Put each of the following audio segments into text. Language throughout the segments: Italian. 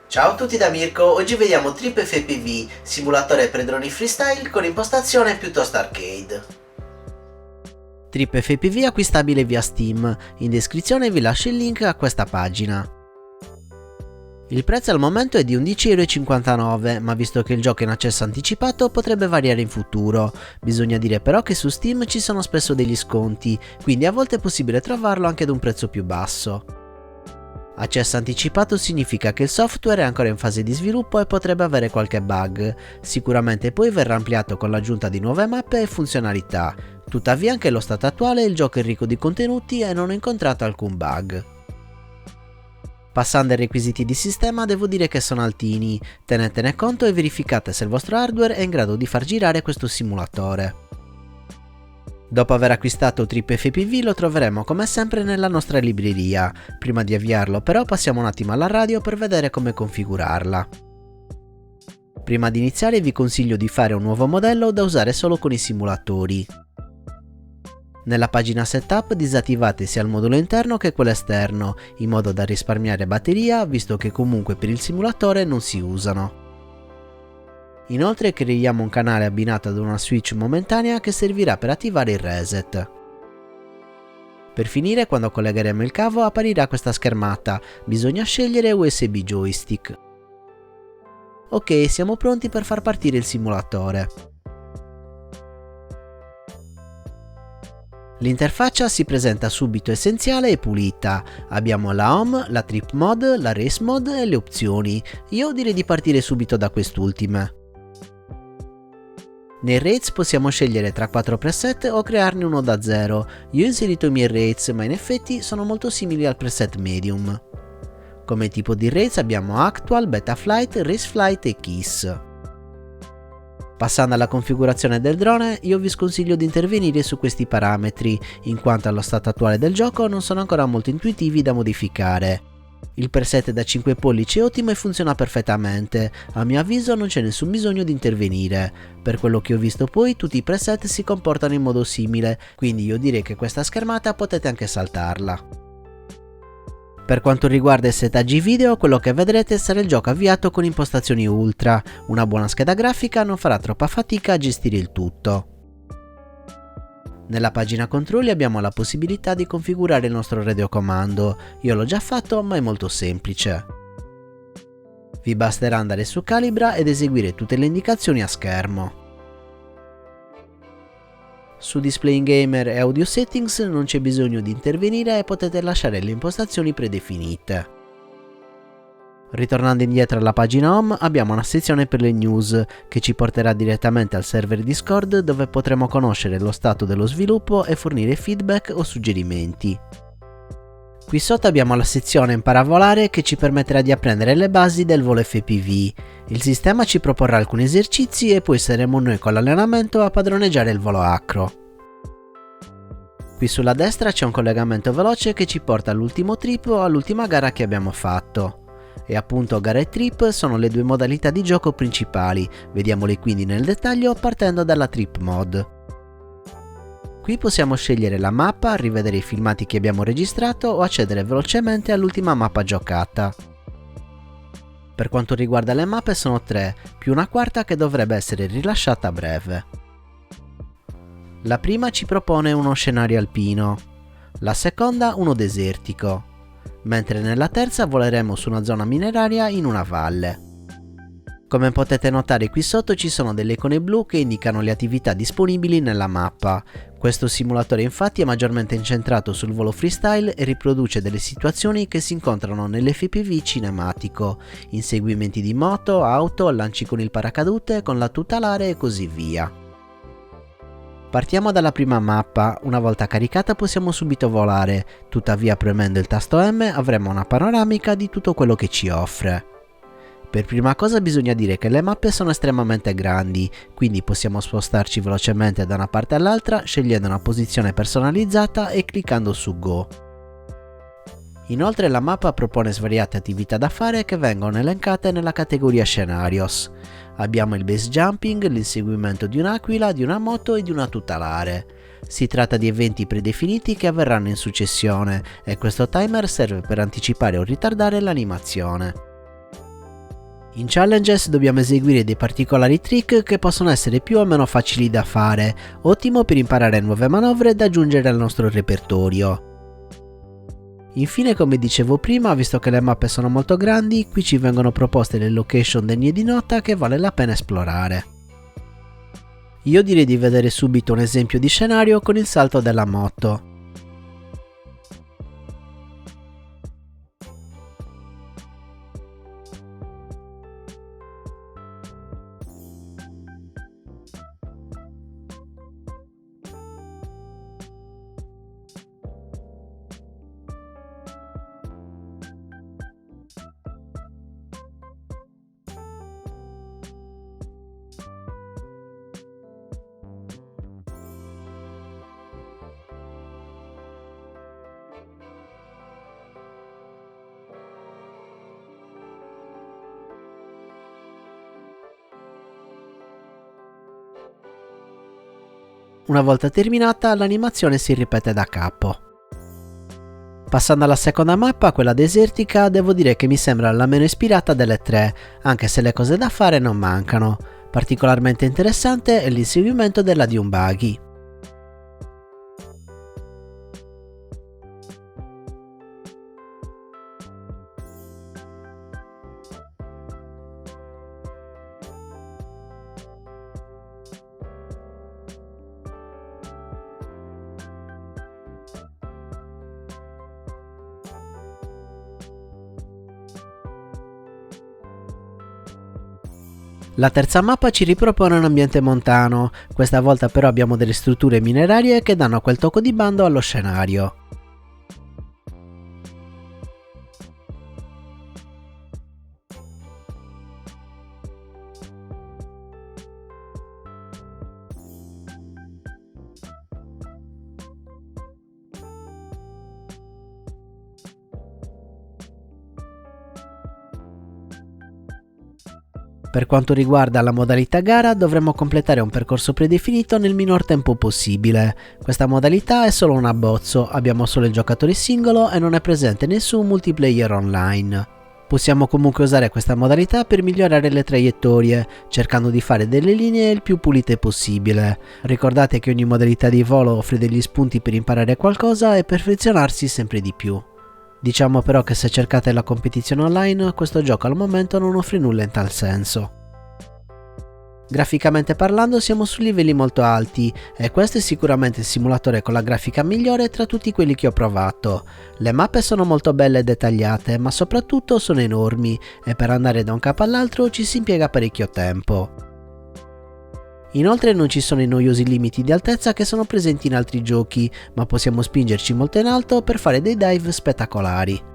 Ciao a tutti da Mirko, oggi vediamo Trip FPV, simulatore per droni freestyle con impostazione piuttosto arcade. Trip FPV è acquistabile via Steam, in descrizione vi lascio il link a questa pagina. Il prezzo al momento è di 11,59 €, ma visto che il gioco è in accesso anticipato potrebbe variare in futuro. Bisogna dire però che su Steam ci sono spesso degli sconti, quindi a volte è possibile trovarlo anche ad un prezzo più basso. Accesso anticipato significa che il software è ancora in fase di sviluppo e potrebbe avere qualche bug, sicuramente poi verrà ampliato con l'aggiunta di nuove mappe e funzionalità, tuttavia anche allo stato attuale il gioco è ricco di contenuti e non ho incontrato alcun bug. Passando ai requisiti di sistema devo dire che sono altini, tenetene conto e verificate se il vostro hardware è in grado di far girare questo simulatore. Dopo aver acquistato Trip FPV lo troveremo come sempre nella nostra libreria, prima di avviarlo però passiamo un attimo alla radio per vedere come configurarla. Prima di iniziare vi consiglio di fare un nuovo modello da usare solo con i simulatori. Nella pagina setup disattivate sia il modulo interno che quello esterno, in modo da risparmiare batteria visto che comunque per il simulatore non si usano. Inoltre creiamo un canale abbinato ad una switch momentanea che servirà per attivare il reset. Per finire, quando collegheremo il cavo apparirà questa schermata, bisogna scegliere USB joystick. Ok, siamo pronti per far partire il simulatore. L'interfaccia si presenta subito essenziale e pulita, abbiamo la home, la trip mode, la race mode e le opzioni, io direi di partire subito da quest'ultime. Nei rates possiamo scegliere tra 4 preset o crearne uno da zero, io ho inserito i miei rates ma in effetti sono molto simili al preset medium. Come tipo di rates abbiamo Actual, Betaflight, Raceflight e Kiss. Passando alla configurazione del drone, io vi sconsiglio di intervenire su questi parametri, in quanto allo stato attuale del gioco non sono ancora molto intuitivi da modificare. Il preset da 5 pollici è ottimo e funziona perfettamente, a mio avviso non c'è nessun bisogno di intervenire. Per quello che ho visto poi tutti i preset si comportano in modo simile, quindi io direi che questa schermata potete anche saltarla. Per quanto riguarda i setaggi video, quello che vedrete sarà il gioco avviato con impostazioni ultra, una buona scheda grafica non farà troppa fatica a gestire il tutto. Nella pagina controlli abbiamo la possibilità di configurare il nostro radiocomando, io l'ho già fatto ma è molto semplice. Vi basterà andare su Calibra ed eseguire tutte le indicazioni a schermo. Su Display in Gamer e Audio Settings non c'è bisogno di intervenire e potete lasciare le impostazioni predefinite. Ritornando indietro alla pagina home abbiamo una sezione per le news che ci porterà direttamente al server Discord dove potremo conoscere lo stato dello sviluppo e fornire feedback o suggerimenti. Qui sotto abbiamo la sezione Impara a volare che ci permetterà di apprendere le basi del volo FPV. Il sistema ci proporrà alcuni esercizi e poi saremo noi con l'allenamento a padroneggiare il volo acro. Qui sulla destra c'è un collegamento veloce che ci porta all'ultimo trip o all'ultima gara che abbiamo fatto. E appunto gara e trip sono le due modalità di gioco principali, vediamole quindi nel dettaglio partendo dalla trip mode. Qui possiamo scegliere la mappa, rivedere i filmati che abbiamo registrato o accedere velocemente all'ultima mappa giocata. Per quanto riguarda le mappe sono 3, più una quarta che dovrebbe essere rilasciata a breve. La prima ci propone uno scenario alpino, la seconda uno desertico, mentre nella terza voleremo su una zona mineraria in una valle. Come potete notare qui sotto ci sono delle icone blu che indicano le attività disponibili nella mappa. Questo simulatore infatti è maggiormente incentrato sul volo freestyle e riproduce delle situazioni che si incontrano nell'FPV cinematico, inseguimenti di moto, auto, lanci con il paracadute, con la tuta alare e così via. Partiamo dalla prima mappa, una volta caricata possiamo subito volare, tuttavia premendo il tasto M avremo una panoramica di tutto quello che ci offre. Per prima cosa bisogna dire che le mappe sono estremamente grandi, quindi possiamo spostarci velocemente da una parte all'altra scegliendo una posizione personalizzata e cliccando su Go. Inoltre la mappa propone svariate attività da fare che vengono elencate nella categoria Scenarios. Abbiamo il base jumping, l'inseguimento di un'aquila, di una moto e di una tuta alare. Si tratta di eventi predefiniti che avverranno in successione e questo timer serve per anticipare o ritardare l'animazione. In challenges dobbiamo eseguire dei particolari trick che possono essere più o meno facili da fare, ottimo per imparare nuove manovre da aggiungere al nostro repertorio. Infine, come dicevo prima, visto che le mappe sono molto grandi, qui ci vengono proposte le location degne di nota che vale la pena esplorare. Io direi di vedere subito un esempio di scenario con il salto della moto. Una volta terminata, l'animazione si ripete da capo. Passando alla seconda mappa, quella desertica, devo dire che mi sembra la meno ispirata delle tre, anche se le cose da fare non mancano. Particolarmente interessante è l'inseguimento della Dune Buggy. La terza mappa ci ripropone un ambiente montano, questa volta però abbiamo delle strutture minerarie che danno quel tocco di bando allo scenario. Per quanto riguarda la modalità gara, dovremo completare un percorso predefinito nel minor tempo possibile. Questa modalità è solo un abbozzo, abbiamo solo il giocatore singolo e non è presente nessun multiplayer online. Possiamo comunque usare questa modalità per migliorare le traiettorie, cercando di fare delle linee il più pulite possibile. Ricordate che ogni modalità di volo offre degli spunti per imparare qualcosa e perfezionarsi sempre di più. Diciamo però che se cercate la competizione online, questo gioco al momento non offre nulla in tal senso. Graficamente parlando siamo su livelli molto alti e questo è sicuramente il simulatore con la grafica migliore tra tutti quelli che ho provato. Le mappe sono molto belle e dettagliate, ma soprattutto sono enormi e per andare da un capo all'altro ci si impiega parecchio tempo. Inoltre non ci sono i noiosi limiti di altezza che sono presenti in altri giochi, ma possiamo spingerci molto in alto per fare dei dive spettacolari.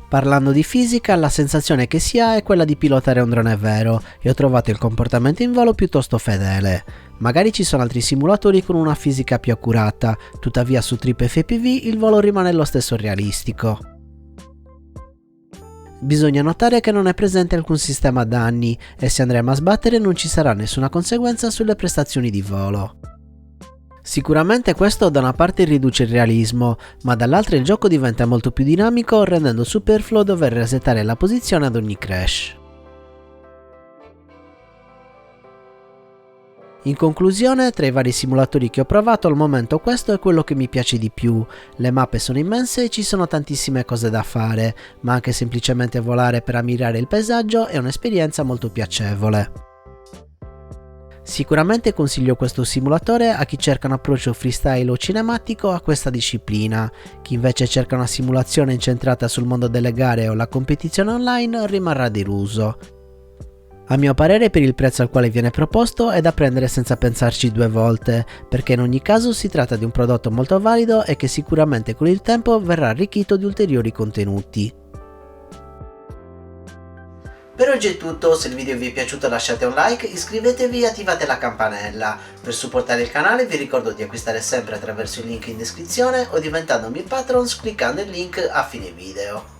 Parlando di fisica, la sensazione che si ha è quella di pilotare un drone vero e ho trovato il comportamento in volo piuttosto fedele. Magari ci sono altri simulatori con una fisica più accurata, tuttavia su Trip FPV il volo rimane lo stesso realistico. Bisogna notare che non è presente alcun sistema danni e se andremo a sbattere non ci sarà nessuna conseguenza sulle prestazioni di volo. Sicuramente questo da una parte riduce il realismo, ma dall'altra il gioco diventa molto più dinamico rendendo superfluo dover resettare la posizione ad ogni crash. In conclusione, tra i vari simulatori che ho provato al momento questo è quello che mi piace di più. Le mappe sono immense e ci sono tantissime cose da fare, ma anche semplicemente volare per ammirare il paesaggio è un'esperienza molto piacevole. Sicuramente consiglio questo simulatore a chi cerca un approccio freestyle o cinematico a questa disciplina. Chi invece cerca una simulazione incentrata sul mondo delle gare o la competizione online rimarrà deluso. A mio parere per il prezzo al quale viene proposto è da prendere senza pensarci due volte, perché in ogni caso si tratta di un prodotto molto valido e che sicuramente con il tempo verrà arricchito di ulteriori contenuti. Per oggi è tutto, se il video vi è piaciuto lasciate un like, iscrivetevi e attivate la campanella. Per supportare il canale vi ricordo di acquistare sempre attraverso il link in descrizione o diventandomi patrons cliccando il link a fine video.